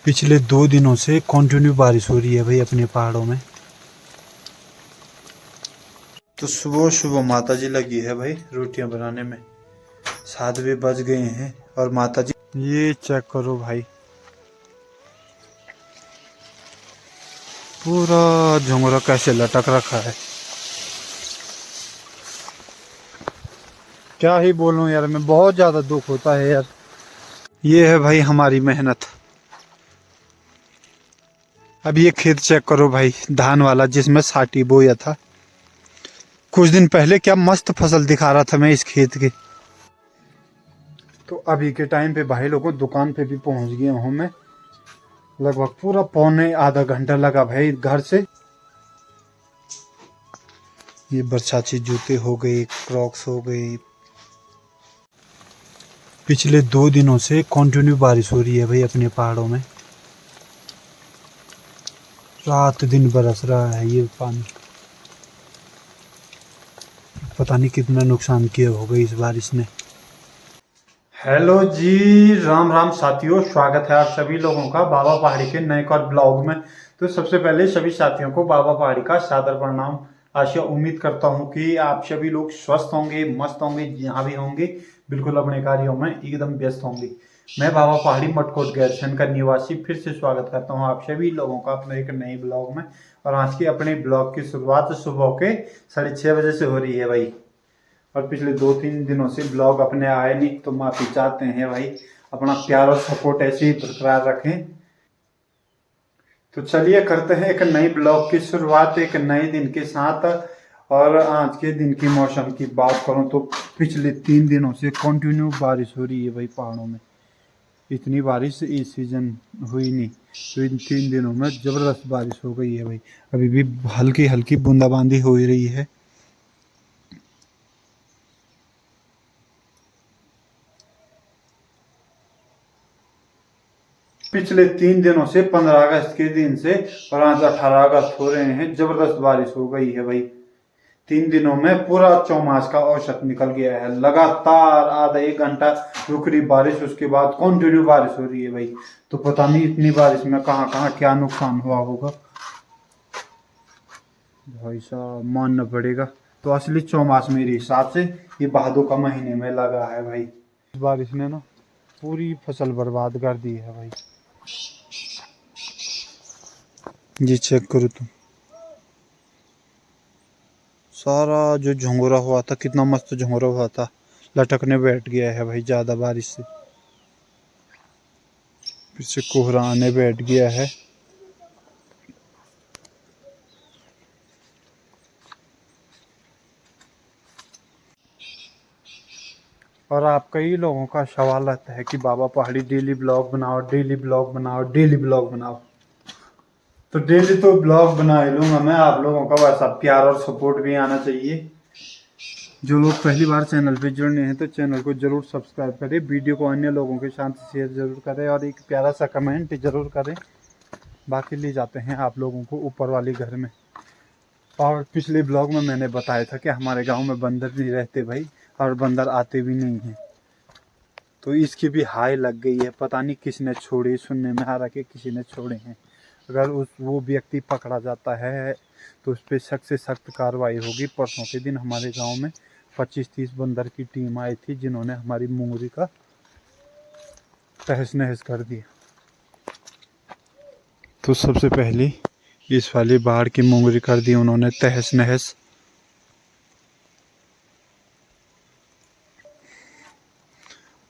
पिछले 2 दिनों से कंटिन्यू बारिश हो रही है भाई अपने पहाड़ों में। तो सुबह सुबह माता जी लगी है भाई रोटियां बनाने में। 7 भी बज गए हैं और माता जी ये चेक करो भाई, पूरा झुंगरा कैसे लटक रखा है। क्या ही बोलूं यार, मैं बहुत ज्यादा दुख होता है यार। ये है भाई हमारी मेहनत। अब ये खेत चेक करो भाई, धान वाला जिसमें साटी बोया था। कुछ दिन पहले क्या मस्त फसल दिखा रहा था मैं इस खेत के। तो अभी के टाइम पे भाई लोगों दुकान पे भी पहुंच गया हूं मैं। लगभग पूरा पौने आधा घंटा लगा भाई घर से। ये बरसाती जूते हो गए, क्रॉक्स हो गए। पिछले 2 दिनों से कंटिन्यू बारिश हो रही है भाई अपने पहाड़ों में। रात दिन बरस रहा है ये पानी। पता नहीं कितना नुकसान किया होगा इस बारिश ने। हेलो जी, राम राम साथियों, स्वागत है आप सभी लोगों का बाबा पहाड़ी के नए और ब्लॉग में। तो सबसे पहले सभी साथियों को बाबा पहाड़ी का सादर प्रणाम। आशा उम्मीद करता हूं कि आप सभी लोग स्वस्थ होंगे, मस्त होंगे, जहां भी होंगे बिल्कुल अपने कार्यों में एकदम व्यस्त होंगे। मैं बाबा पहाड़ी मटकोट गैरसैंण का निवासी फिर से स्वागत करता हूं आप सभी लोगों का अपने एक नए ब्लॉग में। और आज के अपने ब्लॉग की शुरुआत सुबह के 6:30 बजे से हो रही है भाई। और पिछले 2-3 दिनों से ब्लॉग अपने आए नहीं, तो माफी चाहते हैं भाई। अपना प्यार और सपोर्ट ऐसे ही बरकरार रखें। तो चलिए करते हैं एक नई ब्लॉग की शुरुआत एक नए दिन के साथ। और आज के दिन की मौसम की बात करूं तो पिछले 3 दिनों से कंटिन्यू बारिश हो रही है भाई पहाड़ों में। इतनी बारिश इस सीजन हुई नहीं, तो इन 3 दिनों में जबरदस्त बारिश हो गई है भाई। अभी भी हल्की हल्की बूंदाबांदी हो रही है। पिछले 3 दिनों से 15 अगस्त के दिन से और आज 18 अगस्त हो रहे हैं, जबरदस्त बारिश हो गई है भाई। 3 दिनों में पूरा चौमास का औसत निकल गया है। लगातार आधा 1 घंटा रुक रही बारिश, उसके बाद कंटिन्यू बारिश हो रही है भाई। तो पता नहीं इतनी बारिश में कहाँ कहाँ क्या नुकसान हुआ होगा भाई साहब, मानना पड़ेगा। तो असली चौमास मेरे हिसाब से ये भादों का महीने में लगा है भाई। इस बारिश ने ना पूरी फसल बर्बाद कर दी है भाई। जी चेक करो तुम, सारा जो झोंगरा हुआ था, कितना मस्त झोंगरा हुआ था, लटकने बैठ गया है भाई ज्यादा बारिश से। फिर से कोहरा आने बैठ गया है। और आप कई लोगों का सवाल रहता है कि बाबा पहाड़ी डेली ब्लॉग बनाओ, डेली ब्लॉग बनाओ, डेली ब्लॉग बनाओ। तो डेली तो ब्लॉग बना ही लूंगा मैं। आप लोगों का वैसा प्यार और सपोर्ट भी आना चाहिए। जो लोग पहली बार चैनल पे जुड़े हैं तो चैनल को जरूर सब्सक्राइब करें, वीडियो को अन्य लोगों के साथ शेयर जरूर करें और एक प्यारा सा कमेंट जरूर करें। बाकी ले जाते हैं आप लोगों को ऊपर वाले घर में। और पिछले ब्लॉग में मैंने बताया था कि हमारे गांव में बंदर नहीं रहते भाई, और बंदर आते भी नहीं हैं। तो इसकी भी हाय लग गई है, पता नहीं किसने छोड़ी। सुनने में आ रहा कि किसी ने छोड़े हैं। अगर वो व्यक्ति पकड़ा जाता है तो उस पर सख्त से सख्त कार्रवाई होगी। परसों के दिन हमारे गांव में 25-30 बंदर की टीम आई थी, जिन्होंने हमारी मूंगरी का तहस नहस कर दिया। तो सबसे पहले इस वाली बाढ़ की मूंगरी कर दी उन्होंने तहस नहस।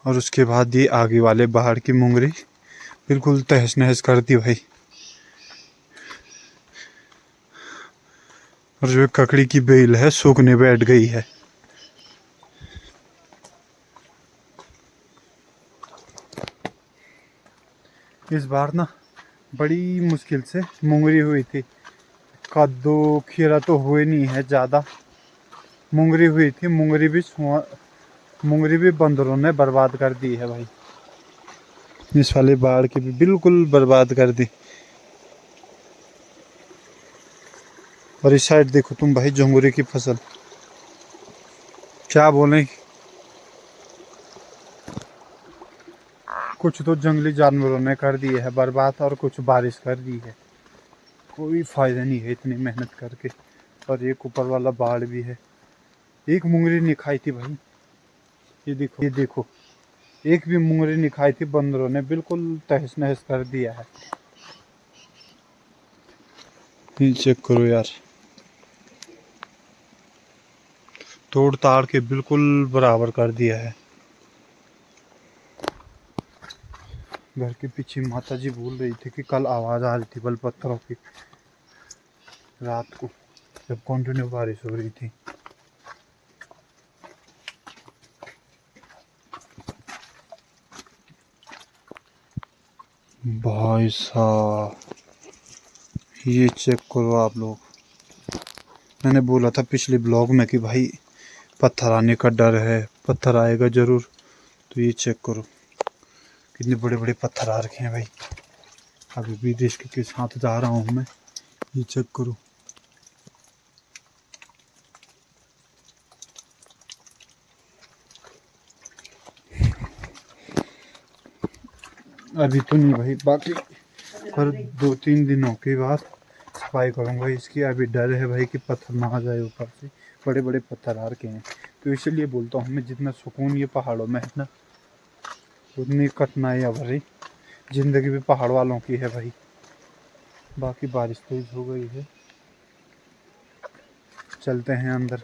और उसके बाद ये आगे वाले बाढ़ की मूंगरी बिल्कुल तहस नहस कर दी भाई। और जो ककड़ी की बेल है सूखने बैठ गई है। इस बार ना बड़ी मुश्किल से मूंगरी हुई थी। कद्दू खीरा तो हुए नहीं है ज़्यादा, मूंगरी हुई थी। मूंगरी भी बंदरों ने बर्बाद कर दी है भाई। इस वाले बाढ़ की भी बिल्कुल बर्बाद कर दी। और इस साइड देखो तुम भाई, झोंगरे की फसल, क्या बोलें। कुछ तो जंगली जानवरों ने कर दिए है बर्बाद और कुछ बारिश कर दी है। कोई फायदा नहीं है इतनी मेहनत करके। और एक ऊपर वाला बाढ़ भी है। एक मुंगरी नहीं खाई थी भाई, ये देखो, ये देखो, एक भी मुंगरी नहीं खाई थी, बंदरों ने बिल्कुल तहस नहस कर दिया है। चेक करो यार, तोड़ ताड़ के बिल्कुल बराबर कर दिया है। घर के पीछे माता जी बोल रही थी कि कल आवाज आ रही थी बल पत्थरों की, रात को जब कंटिन्यू बारिश हो रही थी। भाई साहब ये चेक करो आप लोग, मैंने बोला था पिछले ब्लॉग में कि भाई पत्थर आने का डर है, पत्थर आएगा जरूर। तो ये चेक करो कितने बड़े बड़े पत्थर आ रखे हैं भाई। अभी भी रिस्क के साथ जा रहा हूँ मैं, ये चेक करो। अभी तो नहीं भाई, बाकी पर 2-3 दिनों के बाद सफाई करूँगा इसकी। अभी डर है भाई कि पत्थर ना आ जाए ऊपर से, बड़े बड़े पत्थर आ रखे हैं। तो इसलिए बोलता हूँ मैं, जितना सुकून ये पहाड़ों में है ना, उतनी कठिनाइयाँ भरी जिंदगी भी पहाड़ वालों की है भाई। बाकी बारिश तेज हो गई है, चलते हैं अंदर।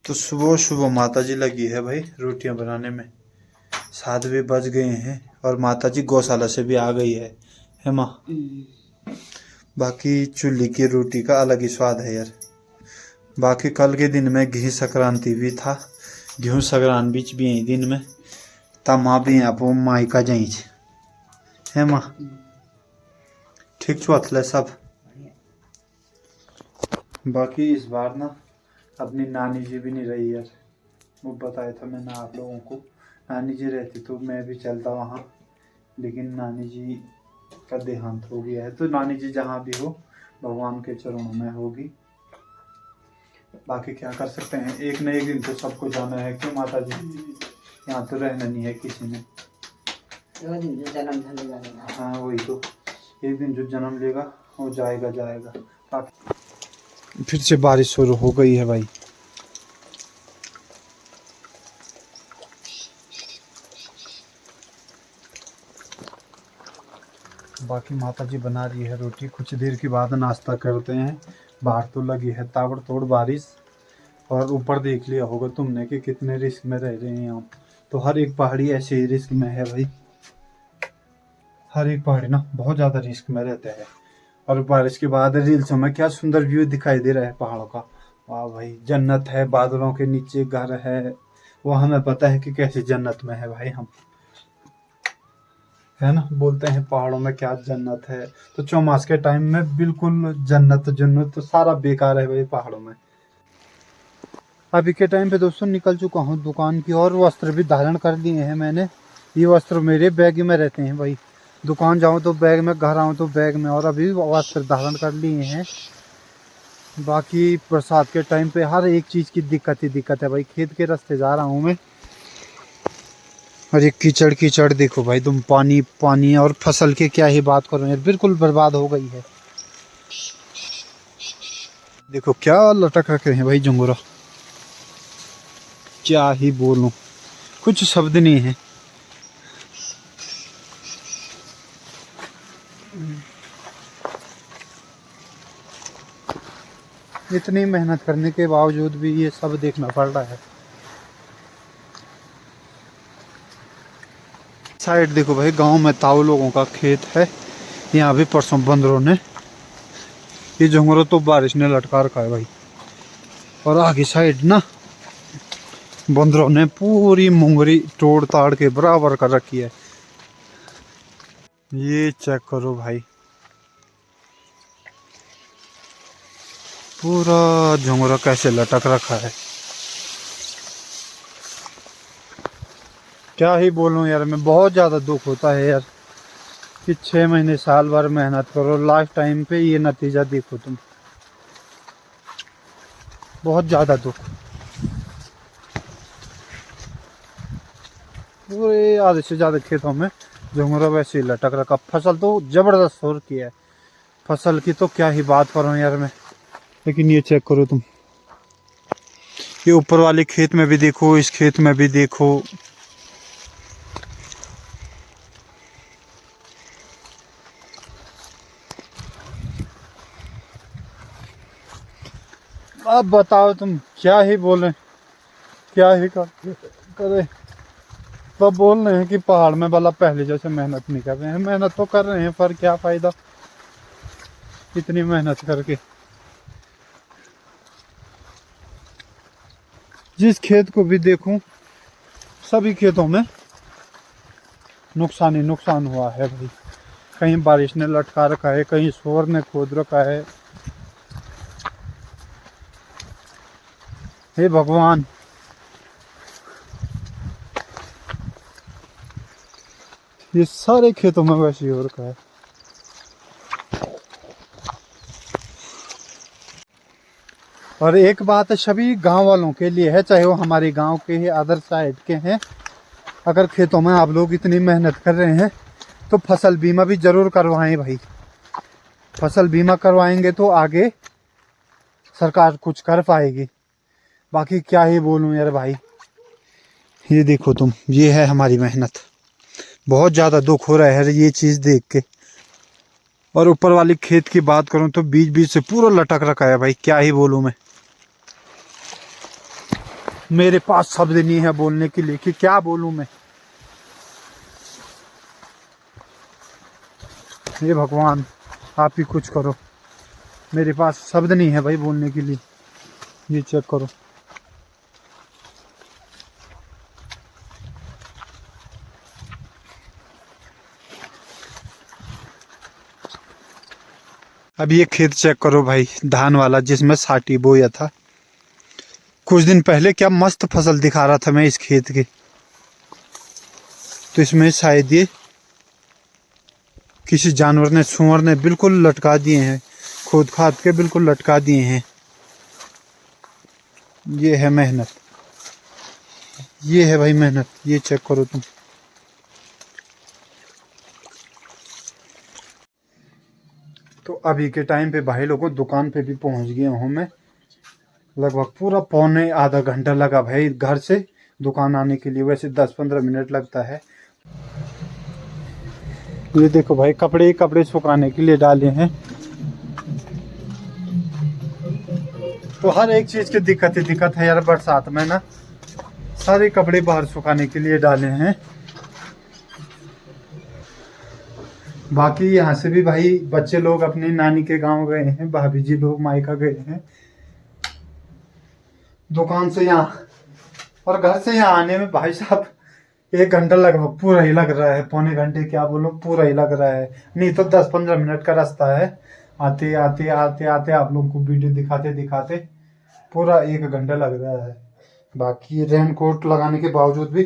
तो सुबह सुबह माता जी लगी है भाई रोटियां बनाने में। 7 बज गए हैं और माता जी गौशाला से भी आ गई है माँ। बाकी चूल्हे की रोटी का अलग ही स्वाद है यार। बाकी कल के दिन में घी संक्रांति भी था, गेहूँ संक्रांत बीच भी यही दिन में ता माँ भी आप माई का जाई है माँ। ठीक छुआतले सब। बाकी इस बार ना अपनी नानी जी भी नहीं रही यार, वो बताया था मैंने आप लोगों को। नानी जी रहती तो मैं भी चलता वहाँ, लेकिन नानी जी का देहांत हो गया है। तो नानी जी जहाँ भी हो भगवान के चरणों में होगी। बाकी क्या कर सकते हैं, एक न एक दिन तो सबको जाना है। क्यों माता जी, यहाँ तो रहना नहीं है किसी ने। हाँ वही तो, एक दिन जो जन्म लेगा वो जाएगा जाएगा। बाकी फिर से बारिश शुरू हो गई है भाई। बाकी माता जी बना रही है रोटी, कुछ देर के बाद नाश्ता करते हैं। बाहर तो लगी है ताबड़तोड़ बारिश, और ऊपर देख लिया होगा तुमने कि कितने रिस्क में रह रहे हैं यहाँ। तो हर एक पहाड़ी ऐसे ही रिस्क में है भाई, हर एक पहाड़ी ना बहुत ज़्यादा रिस्क में रहते हैं। और बारिश के बाद रील्सों में क्या सुंदर व्यू दिखाई दे रहा है पहाड़ों का। वाह भाई, जन्नत है, बादलों के नीचे घर है, वो हमें पता है कि कैसी जन्नत में है भाई हम, है ना। बोलते हैं पहाड़ों में क्या जन्नत है, तो चौमास के टाइम में बिल्कुल जन्नत जन्नत तो सारा बेकार है भाई पहाड़ों में। अभी के टाइम पे दोस्तों निकल चुका हूँ दुकान की और वस्त्र भी धारण कर लिए हैं मैंने। ये वस्त्र मेरे बैग में रहते हैं भाई, दुकान जाऊँ तो बैग में, घर आऊँ तो बैग में, और अभी वस्त्र धारण कर लिए हैं। बाकी बरसात के टाइम पे हर एक चीज़ की दिक्कत ही दिक्कत है भाई। खेत के रास्ते जा रहा हूँ मैं, और ये कीचड़ कीचड़ देखो भाई तुम, पानी पानी। और फसल की क्या ही बात करूँ यार, बिल्कुल बर्बाद हो गई है। देखो क्या लटक रखे हैं भाई जंगोरा, क्या ही बोलूं, कुछ शब्द नहीं है। इतनी मेहनत करने के बावजूद भी ये सब देखना पड़ रहा है। साइड देखो भाई, गांव में ताऊ लोगों का खेत है, यहाँ भी परसों बंदरों ने, ये जंगलों तो बारिश ने लटका रखा है भाई। और आगे साइड ना बंदरों ने पूरी मुंगरी तोड़ ताड़ के बराबर कर रखी है। ये चेक करो भाई, पूरा झुंगरा कैसे लटक रखा है। क्या ही बोलूं यार, मैं बहुत ज़्यादा दुख होता है यार कि 6 महीने साल भर मेहनत करो, लास्ट टाइम पे ये नतीजा देखो तुम। बहुत ज़्यादा दुख। पूरे आधे से ज़्यादा खेतों में झुंगरा वैसे ही लटक रखा। फसल तो ज़बरदस्त हो रखी है, फसल की तो क्या ही बात करूँ यार मैं। लेकिन ये चेक करो तुम, ये ऊपर वाले खेत में भी देखो, इस खेत में भी देखो। अब बताओ तुम, क्या ही बोले, क्या ही करे। तो बोल रहे हैं कि पहाड़ में वाला पहले जैसे मेहनत नहीं कर रहे हैं। मेहनत तो कर रहे हैं, पर क्या फायदा इतनी मेहनत करके। जिस खेत को भी देखूं, सभी खेतों में नुकसान ही नुकसान हुआ है भाई। कहीं बारिश ने लटका रखा है, कहीं शोर ने खोद रखा है। हे भगवान, ये सारे खेतों में वैसे ही हो रखा है। और एक बात सभी गांव वालों के लिए है, चाहे वो हमारे गांव के ही अदर साइड के हैं। अगर खेतों में आप लोग इतनी मेहनत कर रहे हैं तो फसल बीमा भी जरूर करवाएं भाई। फसल बीमा करवाएंगे तो आगे सरकार कुछ कर पाएगी। बाकी क्या ही बोलूं यार भाई। ये देखो तुम, ये है हमारी मेहनत। बहुत ज़्यादा दुख हो रहा है ये चीज़ देख के। और ऊपर वाली खेत की बात करूं तो बीच बीच से पूरा लटक रखा है भाई, क्या ही बोलूं मैं। मेरे पास शब्द नहीं है बोलने के लिए कि क्या बोलूं मैं। ये भगवान, आप ही कुछ करो। मेरे पास शब्द नहीं है भाई बोलने के लिए। ये चेक करो। अब ये खेत चेक करो भाई, धान वाला जिसमें साटी बोया था। कुछ दिन पहले क्या मस्त फसल दिखा रहा था मैं इस खेत के। तो इसमें शायद ये किसी जानवर ने, सूअर ने बिल्कुल लटका दिए हैं, खोद खाद के बिल्कुल लटका दिए हैं। ये है मेहनत, ये है भाई मेहनत। ये चेक करो तुम। तो अभी के टाइम पे भाई लोगों दुकान पे भी पहुंच गया हूँ मैं। लगभग पूरा पौने आधा घंटा लगा भाई घर से दुकान आने के लिए। वैसे 10-15 मिनट लगता है। ये देखो भाई, कपड़े ही कपड़े सुखाने के लिए डाले हैं। तो हर एक चीज़ की दिक्कत ही दिक्कत है यार बरसात में ना। सारे कपड़े बाहर सुखाने के लिए डाले हैं। बाकी यहाँ से भी भाई बच्चे लोग अपनी नानी के गांव गए हैं, भाभी जी लोग मायका गए हैं। दुकान से यहाँ और घर से यहाँ आने में भाई साहब 1 घंटा लगभग पूरा ही लग रहा है। पौने घंटे क्या बोलो, पूरा ही लग रहा है। नहीं तो 10-15 मिनट का रास्ता है। आते आते आते आते आप लोग को वीडियो दिखाते दिखाते पूरा 1 घंटा लग रहा है। बाकी रेन कोट लगाने के बावजूद भी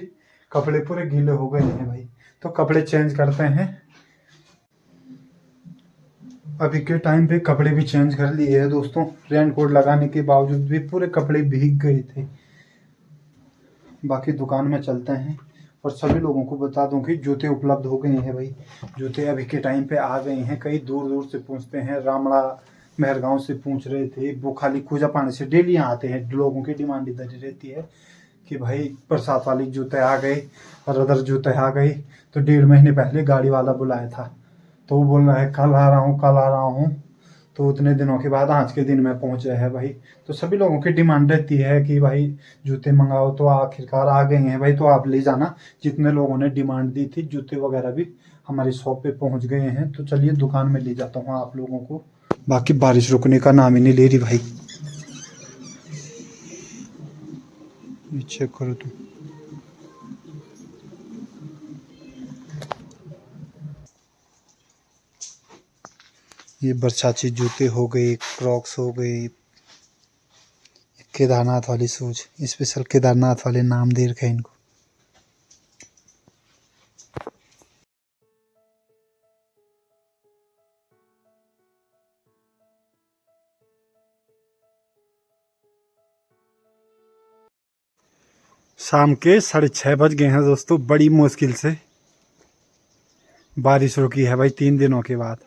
कपड़े पूरे गीले हो गए हैं भाई। तो कपड़े चेंज करते हैं। अभी के टाइम पे कपड़े भी चेंज कर लिए हैं दोस्तों। रेन कोट लगाने के बावजूद भी पूरे कपड़े भीग गए थे। बाकी दुकान में चलते हैं और सभी लोगों को बता दूं कि जूते उपलब्ध हो गए हैं भाई। जूते अभी के टाइम पे आ गए हैं। कई दूर दूर से पूछते हैं, रामड़ा मेहरगांव से पूछ रहे थे, वो खाली खूजा पाने से डेली यहाँ आते हैं। लोगों की डिमांड इधर ही रहती है कि भाई बरसात वाली जूते आ गए और अदर जूते आ गए। तो 1.5 महीने पहले गाड़ी वाला बुलाया था, तो वो बोल रहा है कल आ रहा हूँ, कल आ रहा हूँ। तो उतने दिनों के बाद आज के दिन में पहुंचे हैं भाई। तो सभी लोगों की डिमांड रहती है कि भाई जूते मंगाओ, तो आखिरकार आ गए हैं भाई। तो आप ले जाना। जितने लोगों ने डिमांड दी थी, जूते वगैरह भी हमारी शॉप पे पहुंच गए हैं। तो चलिए दुकान में ले जाता हूँ आप लोगों को। बाकी बारिश रुकने का नाम ही नहीं ले रही भाई। ये चेक करो तुम। ये बरसाती जूते हो गए, क्रॉक्स हो गए, केदारनाथ वाली शूज, स्पेशल केदारनाथ वाले नाम दे रखे हैं इनको। शाम के 6:30 बज गए हैं दोस्तों। बड़ी मुश्किल से बारिश रुकी है भाई 3 दिनों के बाद।